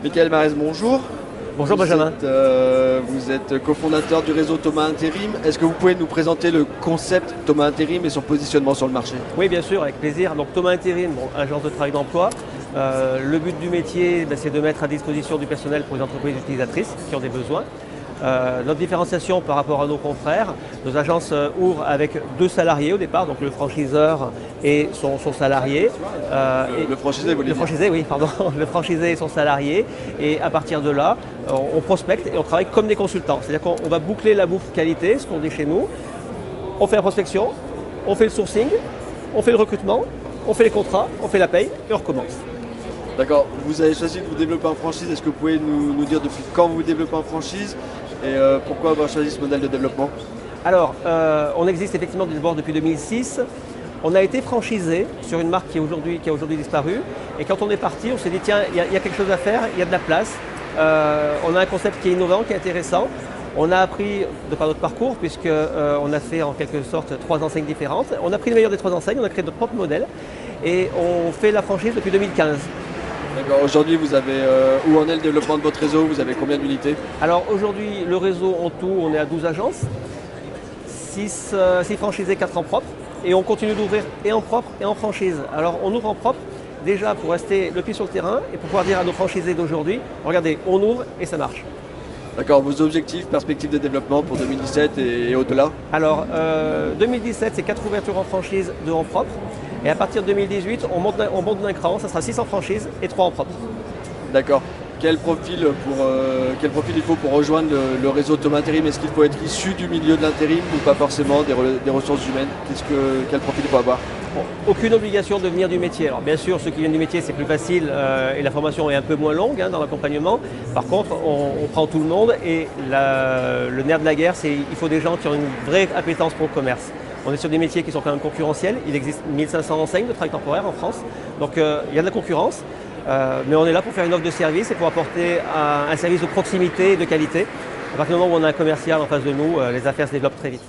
Michael Marès, bonjour. Bonjour Benjamin. Vous êtes cofondateur du réseau Thomas Intérim. Est-ce que vous pouvez nous présenter le concept Thomas Intérim et son positionnement sur le marché? Oui, bien sûr, avec plaisir. Donc Thomas Intérim, agence de travail d'emploi. Le but du métier, c'est de mettre à disposition du personnel pour les entreprises utilisatrices qui ont des besoins. Notre différenciation par rapport à nos confrères, nos agences ouvrent avec 2 salariés au départ, donc le franchiseur et son salarié. Le franchisé, vous voulez Le dire? franchisé, oui, pardon. Le franchisé et son salarié. Et à partir de là, on prospecte et on travaille comme des consultants. C'est-à-dire qu'on va boucler la boucle qualité, ce qu'on dit chez nous. On fait la prospection, on fait le sourcing, on fait le recrutement, on fait les contrats, on fait la paye et on recommence. D'accord. Vous avez choisi de vous développer en franchise. Est-ce que vous pouvez nous dire depuis quand vous vous développez en franchise et pourquoi avoir choisi ce modèle de développement? Alors, on existe effectivement d'abord depuis 2006. On a été franchisé sur une marque qui a aujourd'hui disparu. Et quand on est parti, on s'est dit tiens, il y a quelque chose à faire, il y a de la place. On a un concept qui est innovant, qui est intéressant. On a appris de par notre parcours, puisqu'on a fait en quelque sorte 3 enseignes différentes. On a pris le meilleur des 3 enseignes, on a créé notre propre modèle et on fait la franchise depuis 2015. D'accord. Aujourd'hui, vous avez où en est le développement de votre réseau? Vous avez combien d'unités? Alors aujourd'hui, le réseau en tout, on est à 12 agences, 6 franchisés, 4 en propre. Et on continue d'ouvrir et en propre et en franchise. Alors on ouvre en propre déjà pour rester le pied sur le terrain et pour pouvoir dire à nos franchisés d'aujourd'hui, regardez, on ouvre et ça marche. D'accord. Vos objectifs, perspectives de développement pour 2017 et au-delà? Alors 2017, c'est 4 ouvertures en franchise, 2 en propre. Et à partir de 2018, on monte d'un cran, ça sera 6 en franchise et 3 en propre. D'accord. Quel profil il faut pour rejoindre le réseau Thomas Intérim? Est-ce qu'il faut être issu du milieu de l'intérim ou pas forcément des ressources humaines? Quel profil il faut avoir? Bon, aucune obligation de venir du métier. Alors bien sûr, ceux qui viennent du métier, c'est plus facile et la formation est un peu moins longue dans l'accompagnement. Par contre, on prend tout le monde et le nerf de la guerre, c'est qu'il faut des gens qui ont une vraie appétence pour le commerce. On est sur des métiers qui sont quand même concurrentiels. Il existe 1500 enseignes de travail temporaire en France. Donc il y a de la concurrence. Mais on est là pour faire une offre de service et pour apporter un service de proximité et de qualité. À partir du moment où on a un commercial en face de nous, les affaires se développent très vite.